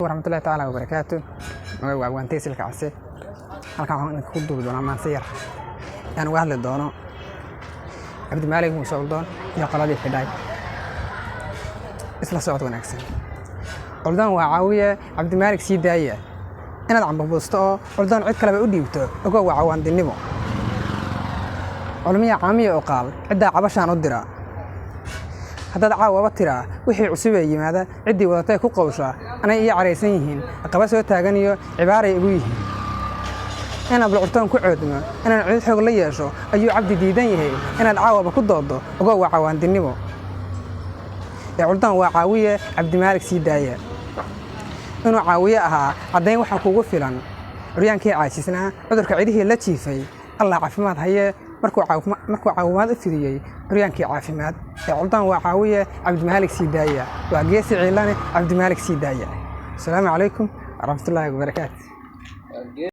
ورحمة الله تعالى وبركاته. وأنا تيسل كعسى halkaan ku duubi doonaa maanta aan uga hadli doono Cabdi Maalig Muuse Oldon iyo qaladii xidhay isla socod wanaagsan. Oldon waa caawiye Cabdi Maalig sii daaya inaad cambabuusto Oldon cid kale u dhiibto uga wacawaandinimo olmiya caamiye oo qaal cidda cabashaan u dira haddaad caawaba tira wixii cusub ee yimaada ciddii wadatay ku qowsha anay iyo careysan yihiin qaba soo taagan iyo cibaaray ugu yihiin أنا بالعرتان كعدنا أنا عيد حق لي يا شو أيو عبد ديدني هي أنا العاوة بكضاضه وجوا عوان دنيمو يا عرتان وعاوية عبد مالك سيداية إنه عاوية عدين وحكوا فلان ريان كي عايشنا عذرك عيده لا تشيفي الله عافمات هي مركو عاومات فيديي ريان كي عافمات يا عرتان وعاوية عبد مالك سيداية وعجيس علاني عبد مالك سيداية. السلام عليكم ورحمة الله وبركاته.